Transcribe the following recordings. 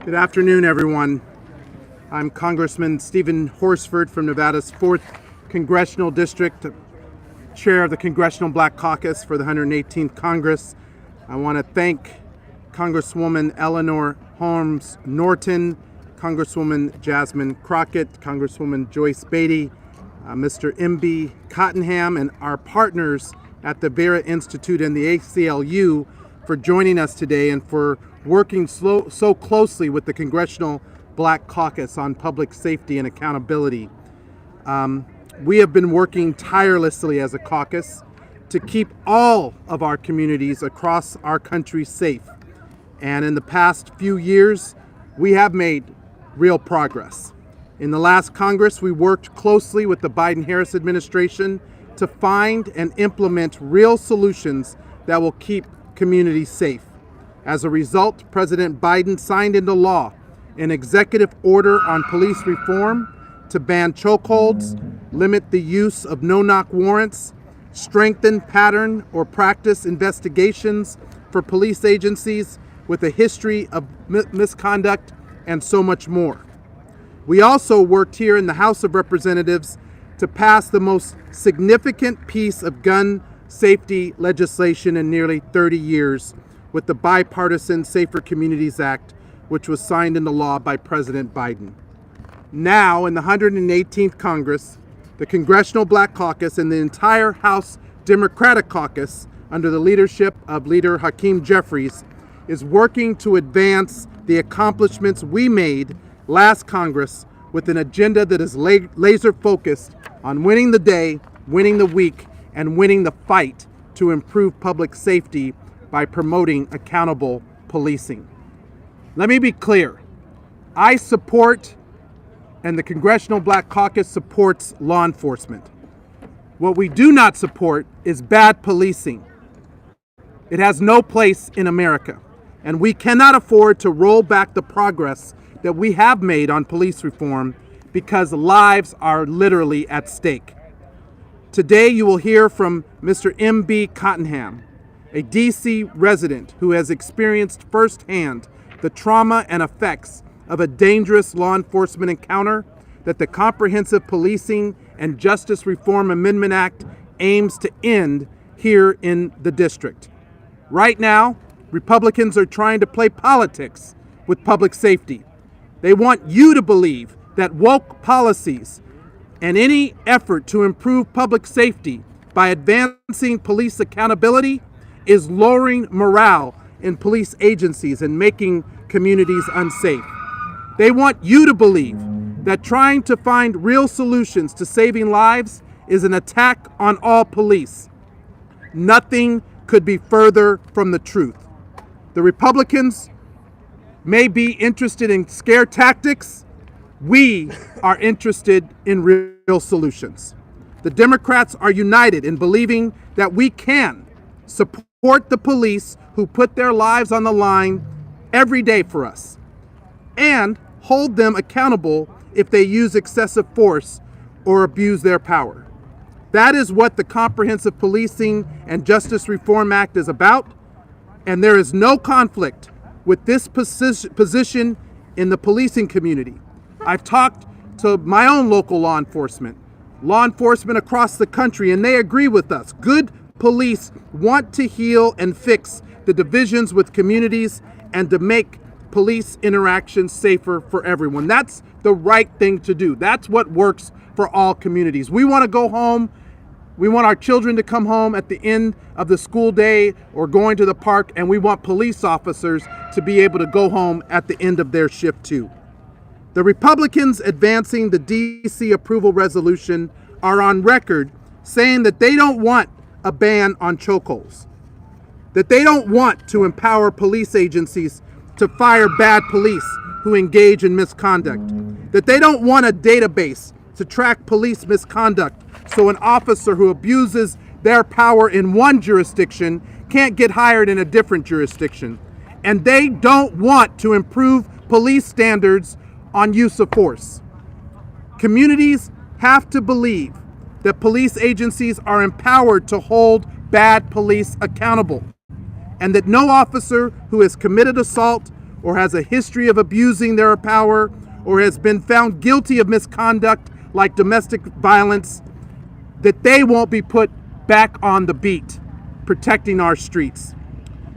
Good afternoon, everyone. I'm Congressman Stephen Horsford from Nevada's 4th Congressional District, Chair of the Congressional Black Caucus for the 118th Congress. I want to thank Congresswoman Eleanor Holmes Norton, Congresswoman Jasmine Crockett, Congresswoman Joyce Beatty, Mr. M.B. Cottenham, and our partners at the Vera Institute and the ACLU for joining us today and for working so closely with the Congressional Black Caucus on public safety and accountability. We have been working tirelessly as a caucus to keep all of our communities across our country safe. And in the past few years, we have made real progress. In the last Congress, we worked closely with the Biden-Harris administration to find and implement real solutions that will keep communities safe. As a result, President Biden signed into law an executive order on police reform to ban chokeholds, limit the use of no-knock warrants, strengthen pattern or practice investigations for police agencies with a history of misconduct, and so much more. We also worked here in the House of Representatives to pass the most significant piece of gun safety legislation in nearly 30 years with the bipartisan Safer Communities Act, which was signed into law by President Biden. Now, in the 118th Congress, the Congressional Black Caucus and the entire House Democratic Caucus, under the leadership of Leader Hakeem Jeffries, is working to advance the accomplishments we made last Congress with an agenda that is laser focused on winning the day, winning the week, and winning the fight to improve public safety by promoting accountable policing. Let me be clear. I support, and the Congressional Black Caucus supports, law enforcement. What we do not support is bad policing. It has no place in America, and we cannot afford to roll back the progress that we have made on police reform because lives are literally at stake. Today you will hear from Mr. M.B. Cottenham, a DC resident who has experienced firsthand the trauma and effects of a dangerous law enforcement encounter that the Comprehensive Policing and Justice Reform Amendment Act aims to end here in the district. Right now, Republicans are trying to play politics with public safety. They want you to believe that woke policies and any effort to improve public safety by advancing police accountability is lowering morale in police agencies and making communities unsafe. They want you to believe that trying to find real solutions to saving lives is an attack on all police. Nothing could be further from the truth. The Republicans may be interested in scare tactics. We are interested in real solutions. The Democrats are united in believing that we can support the police who put their lives on the line every day for us and hold them accountable if they use excessive force or abuse their power. That is what the Comprehensive Policing and Justice Reform Act is about, and there is no conflict with this position in the policing community. I've talked to my own local law enforcement across the country, and they agree with us. Good police want to heal and fix the divisions with communities and to make police interactions safer for everyone. That's the right thing to do. That's what works for all communities. We want to go home. We want our children to come home at the end of the school day or going to the park, and we want police officers to be able to go home at the end of their shift too. The Republicans advancing the DC Approval Resolution are on record saying that they don't want a ban on chokeholds, that they don't want to empower police agencies to fire bad police who engage in misconduct, that they don't want a database to track police misconduct so an officer who abuses their power in one jurisdiction can't get hired in a different jurisdiction. And they don't want to improve police standards on use of force. Communities have to believe that police agencies are empowered to hold bad police accountable. and that no officer who has committed assault or has a history of abusing their power or has been found guilty of misconduct like domestic violence, that they won't be put back on the beat, protecting our streets.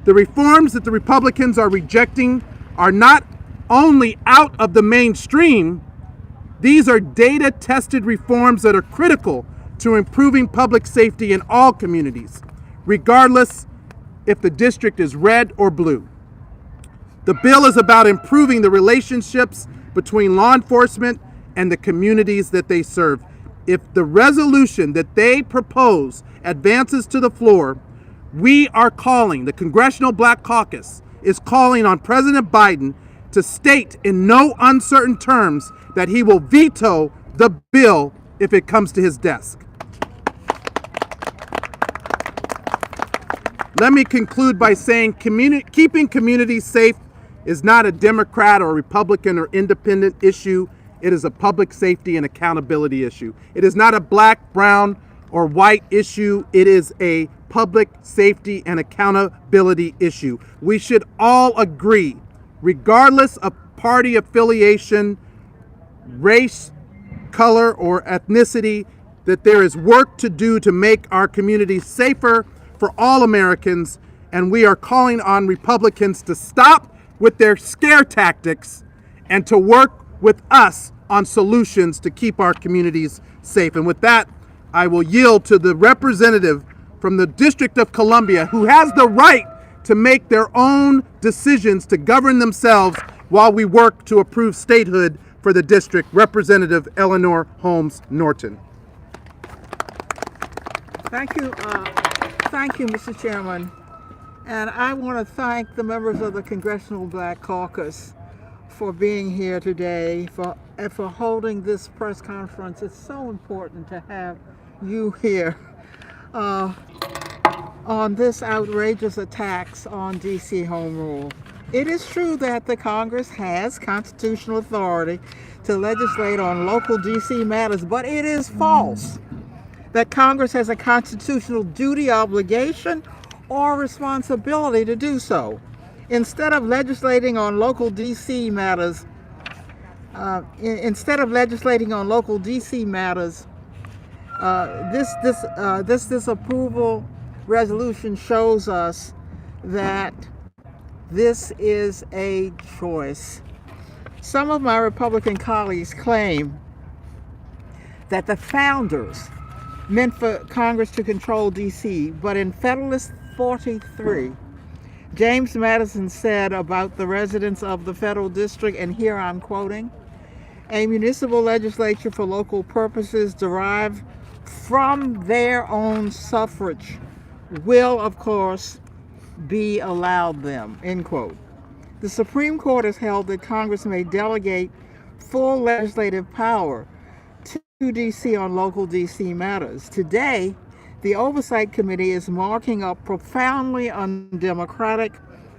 The reforms that the Republicans are rejecting are not only out of the mainstream, these are data-tested reforms that are critical to improving public safety in all communities, regardless if the district is red or blue. The bill is about improving the relationships between law enforcement and the communities that they serve. If the resolution that they propose advances to the floor, we are calling, the Congressional Black Caucus is calling on President Biden to state in no uncertain terms that he will veto the bill if it comes to his desk. Let me conclude by saying keeping communities safe is not a Democrat or Republican or independent issue. It is a public safety and accountability issue. It is not a black, brown, or white issue. It is a public safety and accountability issue. We should all agree, regardless of party affiliation, race, color, or ethnicity, that there is work to do to make our communities safer for all Americans, and we are calling on Republicans to stop with their scare tactics and to work with us on solutions to keep our communities safe. And with that, I will yield to the representative from the District of Columbia who has the right to make their own decisions to govern themselves while we work to approve statehood for the district, Representative Eleanor Holmes Norton. Thank you, Mr. Chairman. And I want to thank the members of the Congressional Black Caucus for being here today, for holding this press conference. It's so important to have you here on this outrageous attacks on DC Home Rule. It is true that the Congress has constitutional authority to legislate on local DC matters, but it is false that Congress has a constitutional duty, obligation, or responsibility to do so. Instead of legislating on local DC matters, this disapproval resolution shows us that this is a choice. Some of my Republican colleagues claim that the founders meant for Congress to control DC, but in Federalist 43, James Madison said about the residents of the federal district, and here I'm quoting, "A municipal legislature for local purposes derived from their own suffrage will, of course, be allowed them," end quote. The Supreme Court has held that Congress may delegate full legislative power to DC on local DC matters. Today, the Oversight Committee is marking up profoundly undemocratic,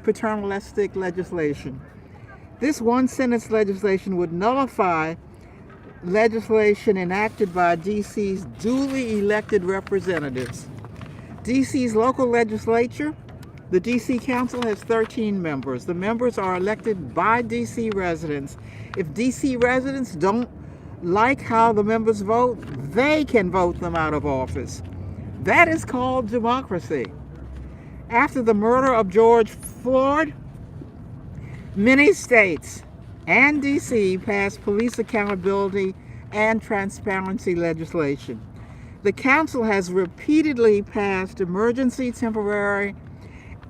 paternalistic legislation. This one-sentence legislation would nullify legislation enacted by DC's duly elected representatives. DC's local legislature, the DC Council, has 13 members. The members are elected by DC residents. If DC residents don't like how the members vote, they can vote them out of office. That is called democracy. After the murder of George Floyd, many states and DC passed police accountability and transparency legislation. The Council has repeatedly passed emergency, temporary,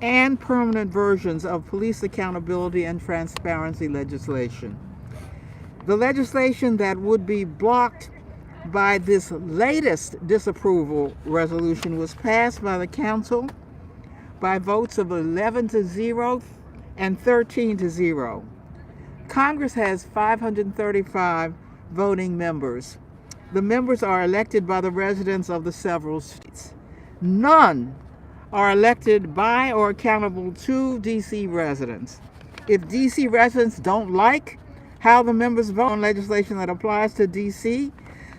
and permanent versions of police accountability and transparency legislation. The legislation that would be blocked by this latest disapproval resolution was passed by the Council by votes of 11-0 and 13-0. Congress has 535 voting members. The members are elected by the residents of the several states. None are elected by or accountable to DC residents. If DC residents don't like how the members vote on legislation that applies to DC,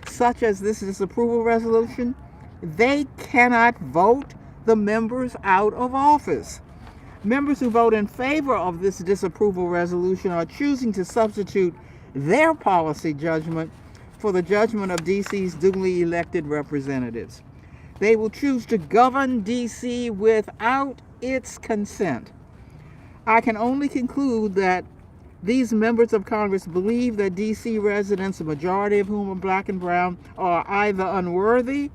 such as this disapproval resolution, they cannot vote the members out of office. Members who vote in favor of this disapproval resolution are choosing to substitute their policy judgment for the judgment of DC's duly elected representatives. They will choose to govern DC without its consent. I can only conclude that these members of Congress believe that DC residents, the majority of whom are black and brown, are either unworthy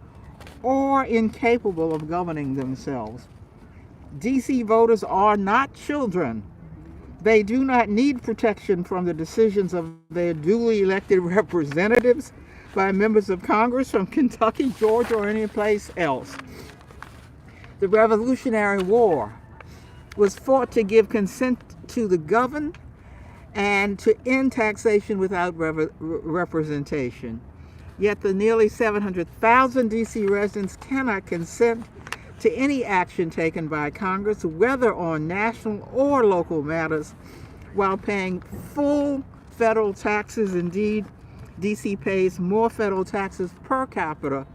or incapable of governing themselves. DC voters are not children. They do not need protection from the decisions of their duly elected representatives by members of Congress from Kentucky, Georgia, or any place else. The Revolutionary War was fought to give consent to the governed and to end taxation without representation. Yet the nearly 700,000 DC residents cannot consent to any action taken by Congress, whether on national or local matters, while paying full federal taxes. Indeed, DC pays more federal taxes per capita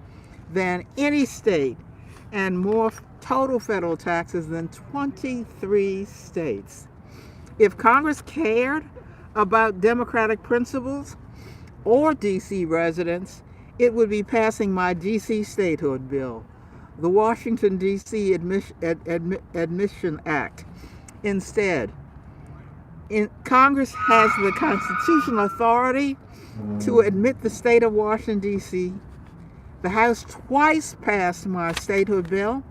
than any state, and more total federal taxes than 23 states. If Congress cared about democratic principles or DC residents, it would be passing my DC statehood bill, the Washington, D.C. Admission Act. Instead, Congress has the constitutional authority to admit the state of Washington, D.C. The House twice passed my statehood bill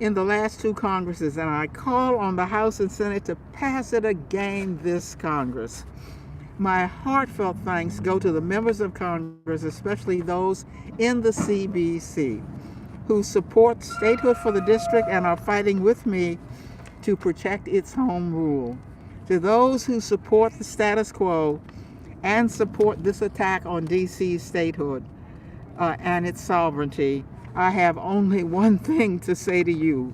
in the last two Congresses, and I call on the House and Senate to pass it again this Congress. My heartfelt thanks go to the members of Congress, especially those in the CBC, who support statehood for the district and are fighting with me to protect its home rule. To those who support the status quo and support this attack on DC's statehood and its sovereignty, I have only one thing to say to you: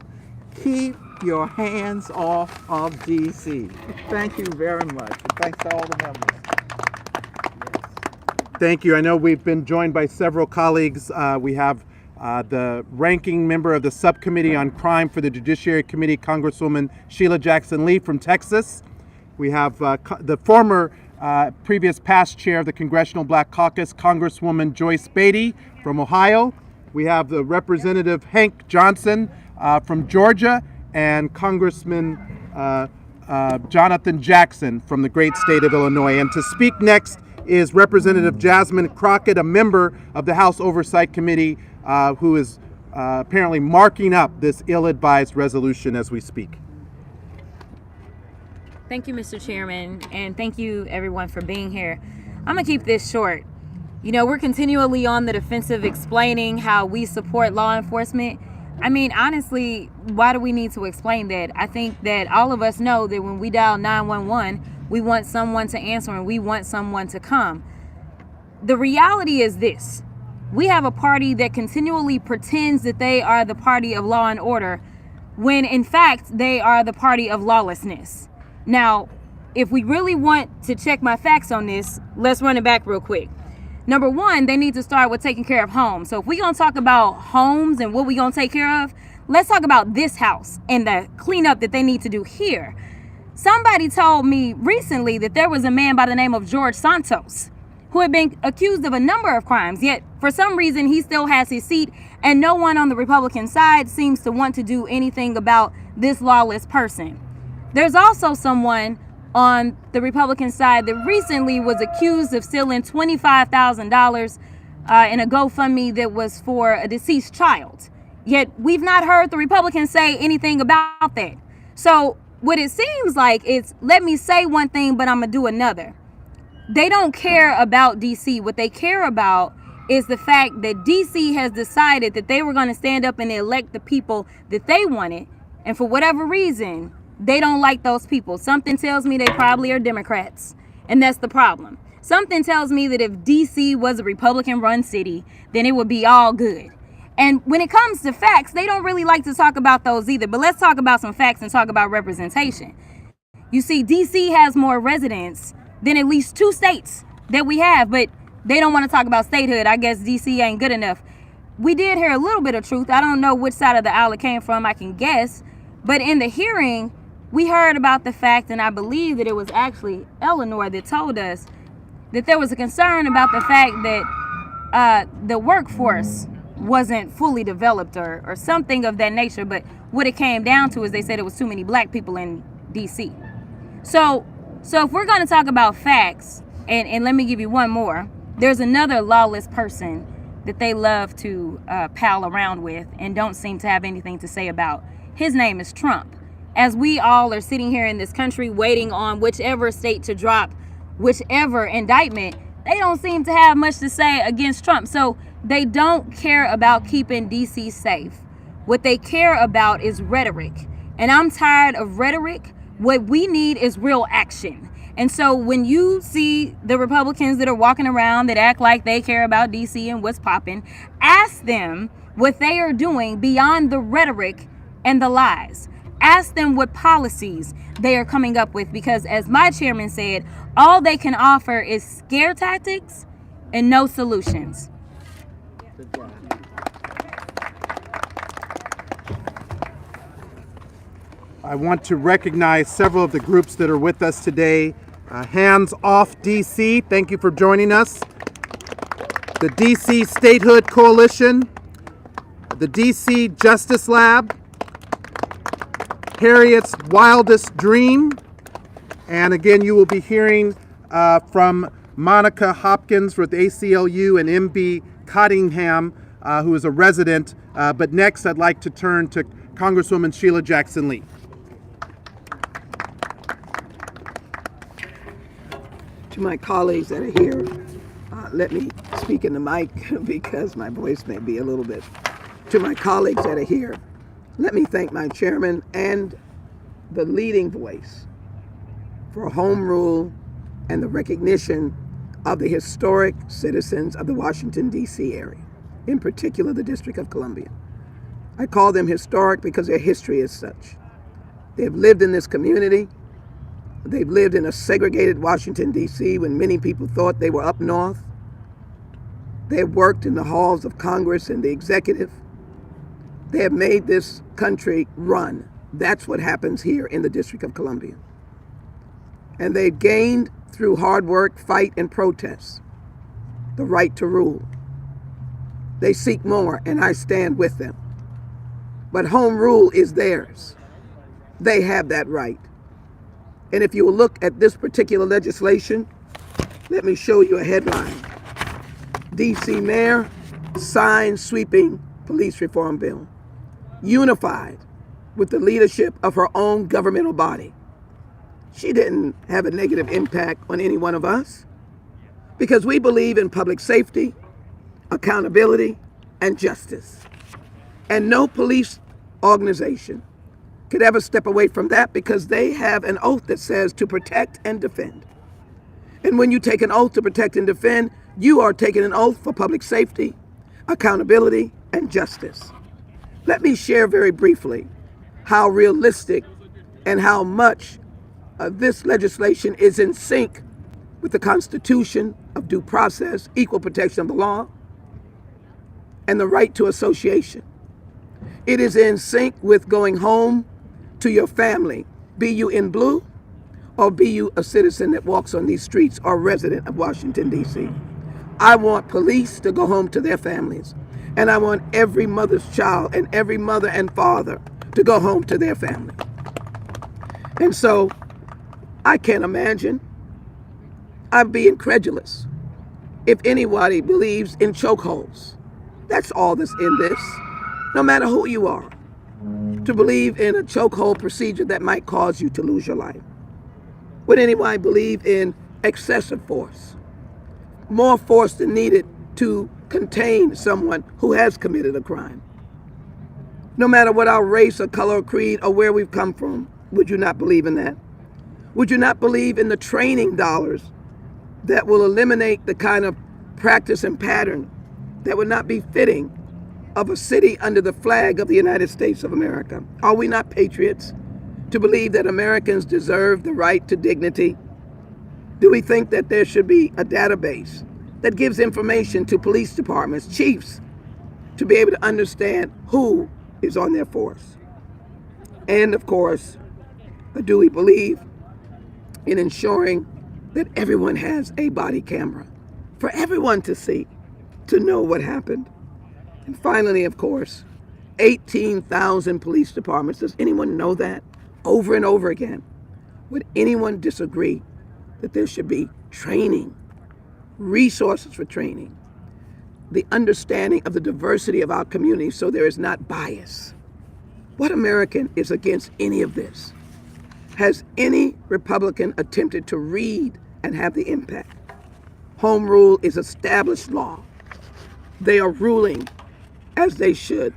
keep your hands off of DC. Thank you very much. And thanks to all the members. Thank you. I know we've been joined by several colleagues. We have the ranking member of the Subcommittee on Crime for the Judiciary Committee, Congresswoman Sheila Jackson Lee from Texas. We have the former previous past chair of the Congressional Black Caucus, Congresswoman Joyce Beatty from Ohio. We have the Representative Hank Johnson from Georgia, and Congressman Jonathan Jackson from the great state of Illinois. And to speak next is Representative Jasmine Crockett, a member of the House Oversight Committee, who is apparently marking up this ill-advised resolution as we speak. Thank you, Mr. Chairman, and thank you everyone for being here. I'm gonna keep this short. You know, we're continually on the defensive explaining how we support law enforcement. I mean, honestly, why do we need to explain that? I think that all of us know that when we dial 911, we want someone to answer and we want someone to come. The reality is this: we have a party that continually pretends that they are the party of law and order, when in fact they are the party of lawlessness. Now, if we really want to check my facts on this, let's run it back real quick. Number one, they need to start with taking care of homes. So if we're going to talk about homes and what we're going to take care of, let's talk about this house and the cleanup that they need to do here. Somebody told me recently that there was a man by the name of George Santos who had been accused of a number of crimes, yet for some reason he still has his seat, and no one on the Republican side seems to want to do anything about this lawless person. There's also someone on the Republican side that recently was accused of stealing $25,000 in a GoFundMe that was for a deceased child. Yet we've not heard the Republicans say anything about that. So what it seems like is, let me say one thing, but I'm gonna do another. They don't care about DC. What they care about is the fact that DC has decided that they were going to stand up and elect the people that they wanted. And for whatever reason, they don't like those people. Something tells me they probably are Democrats. And that's the problem. Something tells me that if DC was a Republican-run city, then it would be all good. And when it comes to facts, they don't really like to talk about those either. But let's talk about some facts and talk about representation. You see, DC has more residents than at least two states that we have, but they don't want to talk about statehood. I guess DC ain't good enough. We did hear a little bit of truth. I don't know which side of the aisle it came from, I can guess. But in the hearing, we heard about the fact, and I believe that it was actually Eleanor that told us that there was a concern about the fact that the workforce wasn't fully developed or something of that nature. But what it came down to is they said it was too many black people in DC. So if we're going to talk about facts, and let me give you one more, there's another lawless person that they love to pal around with and don't seem to have anything to say about. His name is Trump. As we all are sitting here in this country waiting on whichever state to drop whichever indictment, they don't seem to have much to say against Trump. So they don't care about keeping DC safe. What they care about is rhetoric. And I'm tired of rhetoric. What we need is real action. And so when you see the Republicans that are walking around that act like they care about DC and what's popping, ask them what they are doing beyond the rhetoric and the lies. Ask them what policies they are coming up with, because as my chairman said, all they can offer is scare tactics and no solutions. I want to recognize several of the groups that are with us today. Hands Off DC, thank you for joining us. The DC Statehood Coalition, the DC Justice Lab, Harriet's Wildest Dream, and again, you will be hearing from Monica Hopkins with ACLU and MB Cottingham, who is a resident. But next, I'd like to turn to Congresswoman Sheila Jackson-Lee. To my colleagues that are here, let me speak in the mic because my voice may be a little bit. To my colleagues that are here, let me thank my chairman and the leading voice for home rule and the recognition of the historic citizens of the Washington, D.C. area, in particular the District of Columbia. I call them historic because their history is such. They've lived in this community. They've lived in a segregated Washington, D.C. when many people thought they were up north. They've worked in the halls of Congress and the executive. They have made this country run. That's what happens here in the District of Columbia. And they've gained, through hard work, fight, and protest, the right to rule. They seek more, and I stand with them. But home rule is theirs. They have that right. And if you will look at this particular legislation, let me show you a headline. DC Mayor signs sweeping police reform bill, unified with the leadership of her own governmental body. She didn't have a negative impact on any one of us because we believe in public safety, accountability, and justice. And no police organization could ever step away from that because they have an oath that says to protect and defend. And when you take an oath to protect and defend, you are taking an oath for public safety, accountability, and justice. Let me share very briefly how realistic and how much this legislation is in sync with the Constitution of due process, equal protection of the law, and the right to association. It is in sync with going home to your family, be you in blue or be you a citizen that walks on these streets or resident of Washington, D.C. I want police to go home to their families. And I want every mother's child and every mother and father to go home to their family. And so I can't imagine, I'd be incredulous if anybody believes in chokeholds. That's all that's in this, no matter who you are, to believe in a chokehold procedure that might cause you to lose your life. Would anyone believe in excessive force, more force than needed to contain someone who has committed a crime? No matter what our race or color or creed or where we've come from, would you not believe in that? Would you not believe in the training dollars that will eliminate the kind of practice and pattern that would not be fitting of a city under the flag of the United States of America? Are we not patriots to believe that Americans deserve the right to dignity? Do we think that there should be a database that gives information to police departments, chiefs, to be able to understand who is on their force? And of course, do we believe in ensuring that everyone has a body camera for everyone to see, to know what happened? And finally, of course, 18,000 police departments. Does anyone know that? Over and over again. Would anyone disagree that there should be training, resources for training, the understanding of the diversity of our community so there is not bias? What American is against any of this? Has any Republican attempted to read and have the impact? Home rule is established law. They are ruling as they should,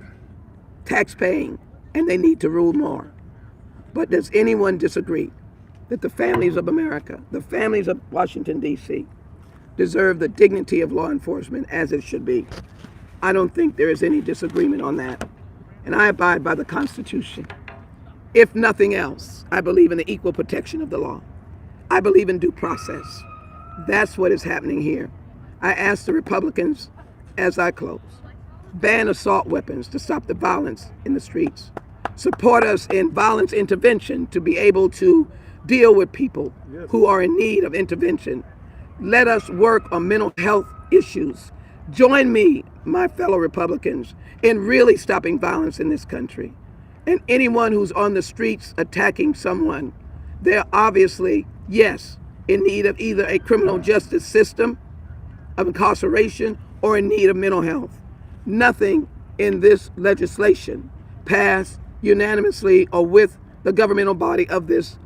tax-paying, and they need to rule more. But does anyone disagree that the families of America, the families of Washington, D.C., deserve the dignity of law enforcement as it should be? I don't think there is any disagreement on that. And I abide by the Constitution. If nothing else, I believe in the equal protection of the law. I believe in due process. That's what is happening here. I ask the Republicans, as I close, ban assault weapons to stop the violence in the streets. Support us in violence intervention to be able to deal with people who are in need of intervention. Let us work on mental health issues. Join me, my fellow Republicans, in really stopping violence in this country. And anyone who's on the streets attacking someone, they're obviously, yes, in need of either a criminal justice system of incarceration or in need of mental health. Nothing in this legislation passed unanimously or with the governmental body of this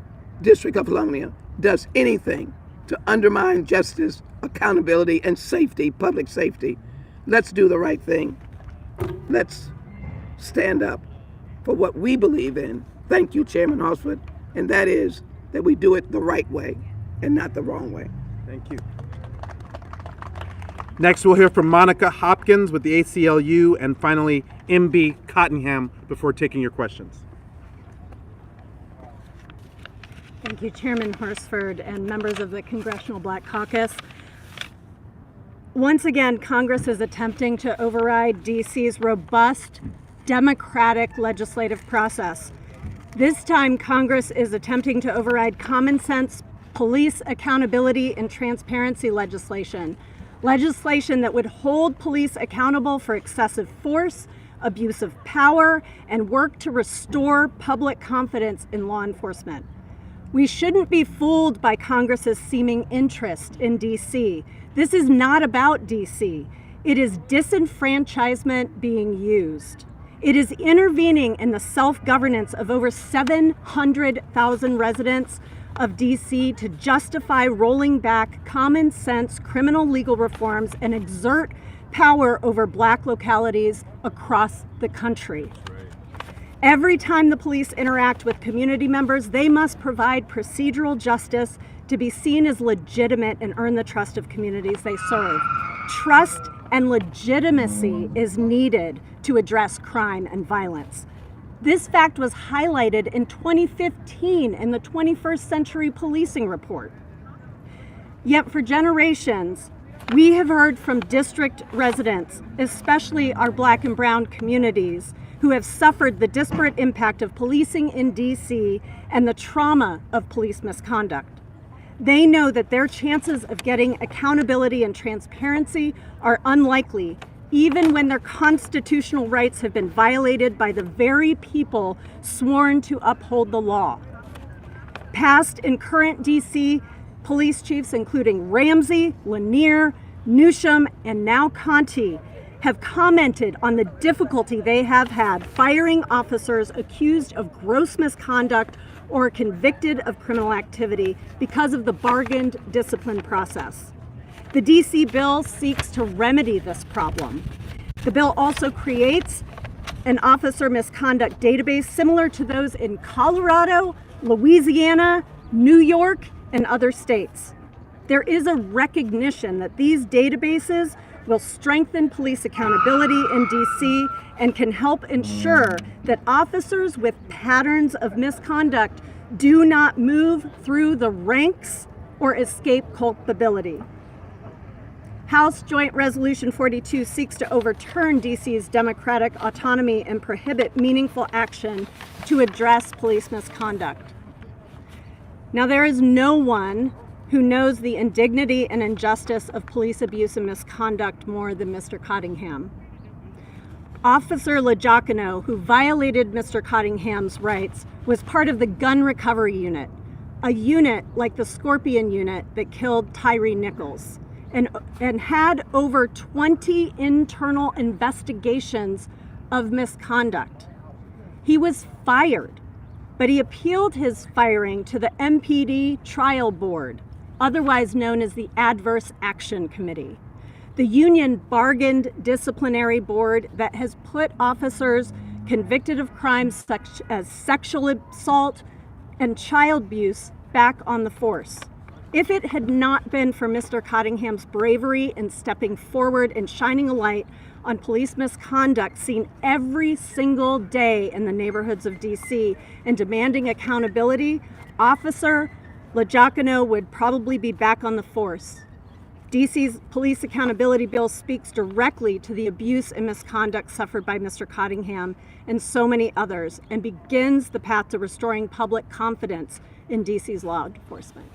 District of Columbia does anything to undermine justice, accountability, and safety, public safety. Let's do the right thing. Let's stand up for what we believe in. Thank you, Chairman Horsford, and that is that we do it the right way and not the wrong way. Thank you. Next, we'll hear from Monica Hopkins with the ACLU, and finally, MB Cottingham before taking your questions. Thank you, Chairman Horsford and members of the Congressional Black Caucus. Once again, Congress is attempting to override DC's robust democratic legislative process. This time, Congress is attempting to override common sense police accountability and transparency legislation that would hold police accountable for excessive force, abuse of power, and work to restore public confidence in law enforcement. We shouldn't be fooled by Congress's seeming interest in DC. This is not about DC. It is disenfranchisement being used. It is intervening in the self-governance of over 700,000 residents of DC to justify rolling back common sense criminal legal reforms and exert power over Black localities across the country. Every time the police interact with community members, they must provide procedural justice to be seen as legitimate and earn the trust of communities they serve. Trust and legitimacy is needed to address crime and violence. This fact was highlighted in 2015 in the 21st Century Policing Report. Yet for generations, we have heard from district residents, especially our Black and brown communities, who have suffered the disparate impact of policing in DC and the trauma of police misconduct. They know that their chances of getting accountability and transparency are unlikely, even when their constitutional rights have been violated by the very people sworn to uphold the law. Past and current DC police chiefs, including Ramsey, Lanier, Newsham, and now Conti, have commented on the difficulty they have had firing officers accused of gross misconduct or convicted of criminal activity because of the bargained discipline process. The DC bill seeks to remedy this problem. The bill also creates an officer misconduct database similar to those in Colorado, Louisiana, New York, and other states. There is a recognition that these databases will strengthen police accountability in DC and can help ensure that officers with patterns of misconduct do not move through the ranks or escape culpability. House Joint Resolution 42 seeks to overturn DC's democratic autonomy and prohibit meaningful action to address police misconduct. Now, there is no one who knows the indignity and injustice of police abuse and misconduct more than Mr. Cottingham. Officer LaGiacono, who violated Mr. Cottingham's rights, was part of the gun recovery unit, a unit like the Scorpion unit that killed Tyree Nichols, and had over 20 internal investigations of misconduct. He was fired, but he appealed his firing to the MPD Trial Board, otherwise known as the Adverse Action Committee. The union bargained disciplinary board that has put officers convicted of crimes such as sexual assault and child abuse back on the force. If it had not been for Mr. Cottingham's bravery in stepping forward and shining a light on police misconduct seen every single day in the neighborhoods of DC and demanding accountability, Officer LaGiacono would probably be back on the force. DC's police accountability bill speaks directly to the abuse and misconduct suffered by Mr. Cottingham and so many others, and begins the path to restoring public confidence in DC's law enforcement.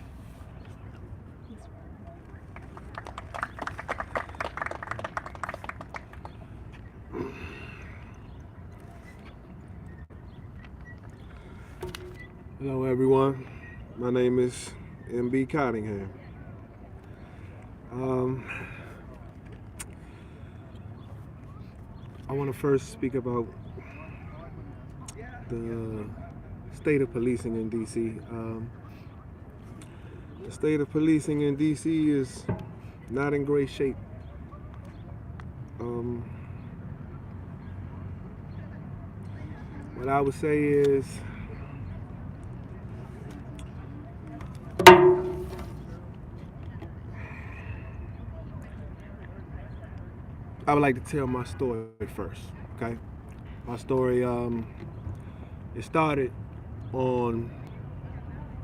Hello everyone, my name is M.B. Cottingham. I want to first speak about the state of policing in D.C. The state of policing in D.C. is not in great shape. What I would say is I would like to tell my story first, okay? My story, it started on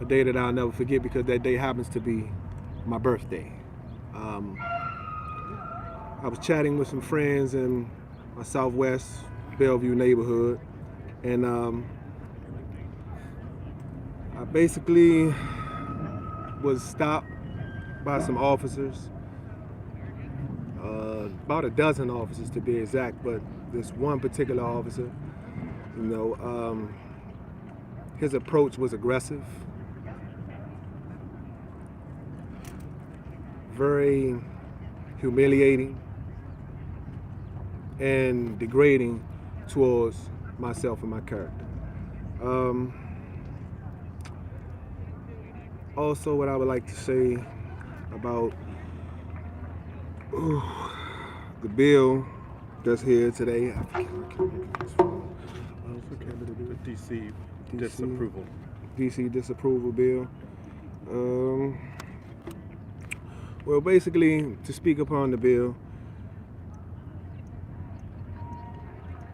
a day that I'll never forget because that day happens to be my birthday. I was chatting with some friends in my Southwest Bellevue neighborhood, and I basically was stopped by some officers. About a dozen officers to be exact, but this one particular officer, his approach was aggressive, very humiliating, and degrading towards myself and my character. Also, what I would like to say about the bill that's here today. The DC Disapproval. DC Disapproval bill. Well, basically, to speak upon the bill,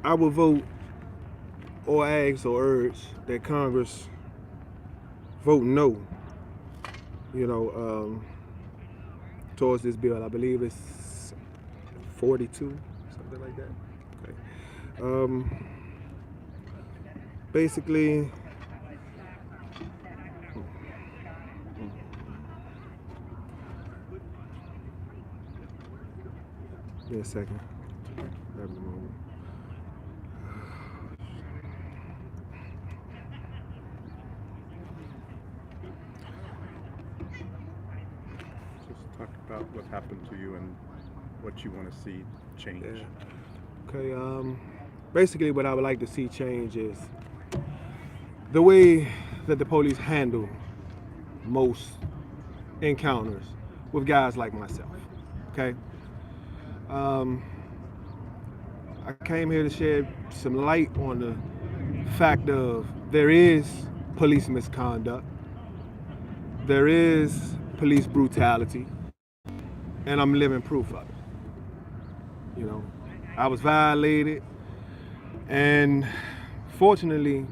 I would vote or ask or urge that Congress vote no, towards this bill. I believe it's 42, something like that. Okay. Basically, give me a second. Grab a moment. Just talk about what happened to you and what you want to see change. Yeah. Okay. Basically, what I would like to see change is the way that the police handle most encounters with guys like myself. Okay. I came here to shed some light on the fact of there is police misconduct, there is police brutality, and I'm living proof of it. I was violated, and fortunately,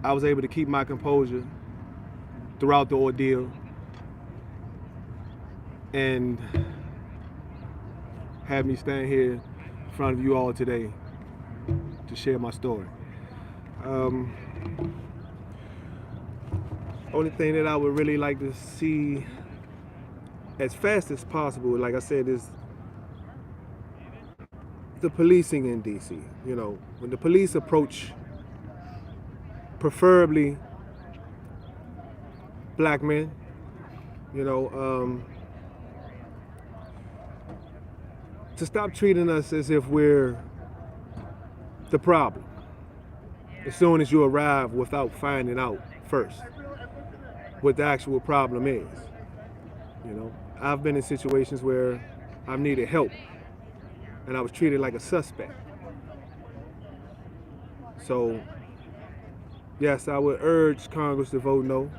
I was able to keep my composure throughout the ordeal and have me stand here in front of you all today to share my story. Only thing that I would really like to see as fast as possible, like I said, is the policing in DC. You know, when the police approach preferably black men, you know, to stop treating us as if we're the problem as soon as you arrive without finding out first what the actual problem is. You know, I've been in situations where I've needed help and I was treated like a suspect. So, yes, I would urge Congress to vote no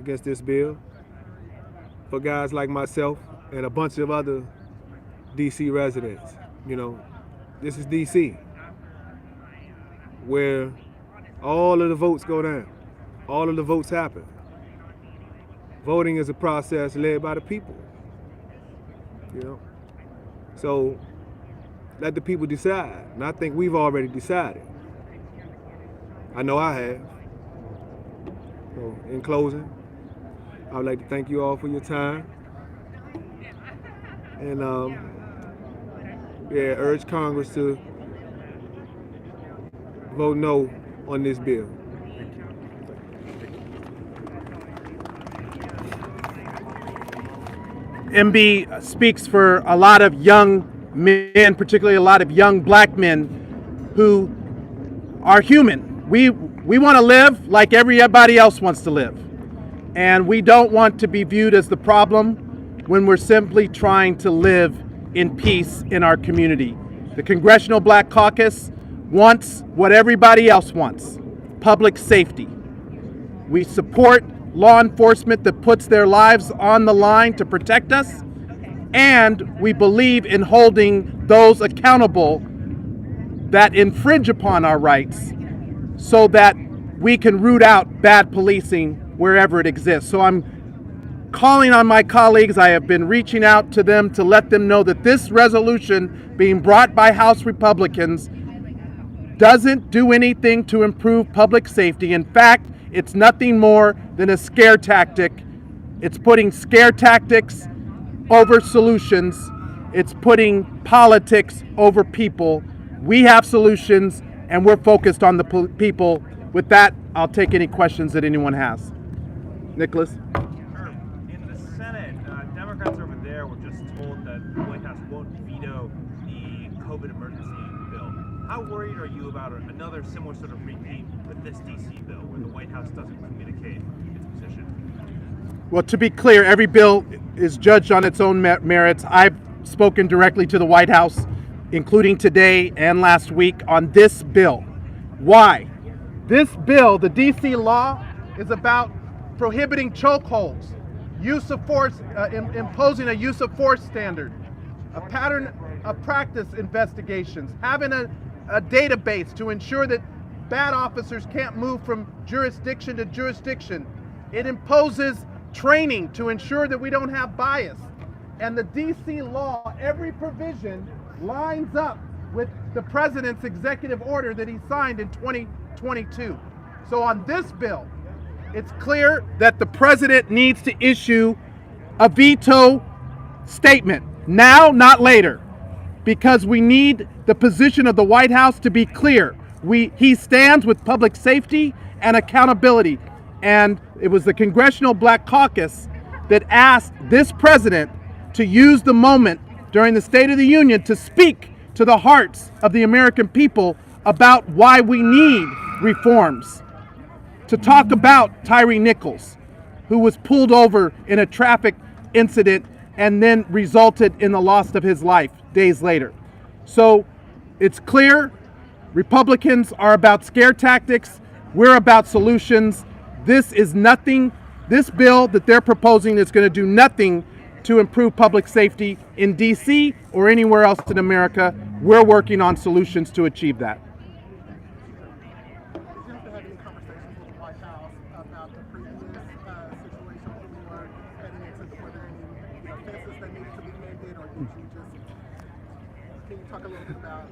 against this bill for guys like myself and a bunch of other DC residents. You know, this is DC, where all of the votes go down, all of the votes happen. Voting is a process led by the people, you know. So let the people decide. And I think we've already decided. I know I have. So in closing, I would like to thank you all for your time. And urge Congress to vote no on this bill. MB speaks for a lot of young men, particularly a lot of young black men who are human. We want to live like everybody else wants to live. And we don't want to be viewed as the problem when we're simply trying to live in peace in our community. The Congressional Black Caucus wants what everybody else wants: public safety. We support law enforcement that puts their lives on the line to protect us, and we believe in holding those accountable that infringe upon our rights so that we can root out bad policing wherever it exists. So I'm calling on my colleagues. I have been reaching out to them to let them know that this resolution being brought by House Republicans doesn't do anything to improve public safety. In fact, it's nothing more than a scare tactic. It's putting scare tactics over solutions. It's putting politics over people. We have solutions, and we're focused on the people. With that, I'll take any questions that anyone has. Nicholas? In the Senate, Democrats over there were just told that the White House won't veto the COVID emergency bill. How worried are you about another similar sort of repeat with this DC bill, where the White House doesn't communicate its position? Well, to be clear, every bill is judged on its own merits. I've spoken directly to the White House, including today and last week, on this bill. Why? This bill, the DC law, is about prohibiting chokeholds, use of force, imposing a use of force standard, a pattern of practice investigations, having a database to ensure that bad officers can't move from jurisdiction to jurisdiction. It imposes training to ensure that we don't have bias. And the DC law, every provision lines up with the president's executive order that he signed in 2022. So on this bill, it's clear that the president needs to issue a veto statement now, not later, because we need the position of the White House to be clear. He stands with public safety and accountability. And it was the Congressional Black Caucus that asked this president to use the moment during the State of the Union to speak to the hearts of the American people about why we need reforms. To talk about Tyree Nichols, who was pulled over in a traffic incident and then resulted in the loss of his life days later. So it's clear Republicans are about scare tactics. We're about solutions. This bill that they're proposing is going to do nothing to improve public safety in DC or anywhere else in America. We're working on solutions to achieve that. Can you talk a little bit about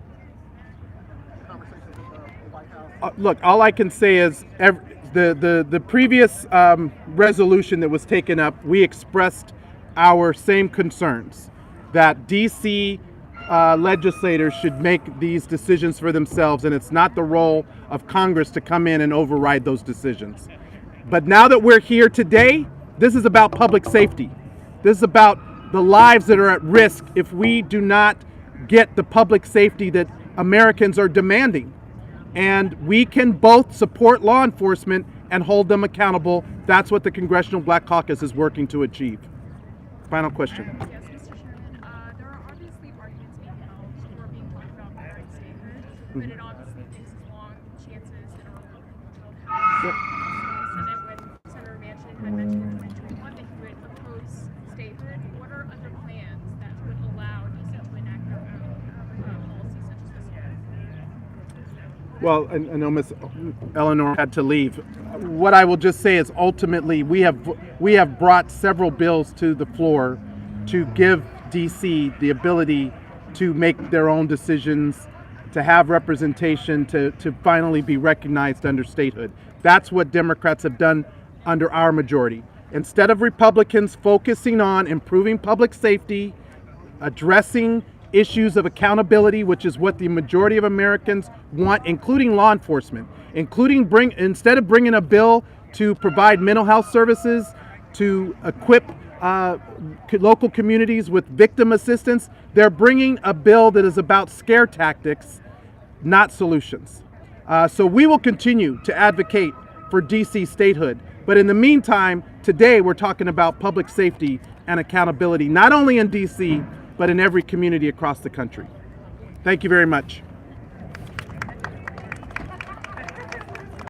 conversations with the White House? Look, all I can say is the previous resolution that was taken up, we expressed our same concerns that DC legislators should make these decisions for themselves, and it's not the role of Congress to come in and override those decisions. But now that we're here today, this is about public safety. This is about the lives that are at risk if we do not get the public safety that Americans are demanding. And we can both support law enforcement and hold them accountable. That's what the Congressional Black Caucus is working to achieve. Final question. Yes, Mr. Chairman. There are obviously arguments being held or being talked about regarding statehood, but it obviously thinks as long chances in a Republican-controlled House. The Senate, when Senator Manchin had mentioned in 2021 that he would oppose statehood, what are other plans that would allow DC to enact their own policies such as this one? Well, I know Ms. Eleanor had to leave. What I will just say is ultimately we have brought several bills to the floor to give DC the ability to make their own decisions, to have representation, to finally be recognized under statehood. That's what Democrats have done under our majority. Instead of Republicans focusing on improving public safety, addressing issues of accountability, which is what the majority of Americans want, including law enforcement, instead of bringing a bill to provide mental health services, to equip local communities with victim assistance, they're bringing a bill that is about scare tactics, not solutions. So we will continue to advocate for DC statehood. But in the meantime, today we're talking about public safety and accountability, not only in DC, but in every community across the country. Thank you very much.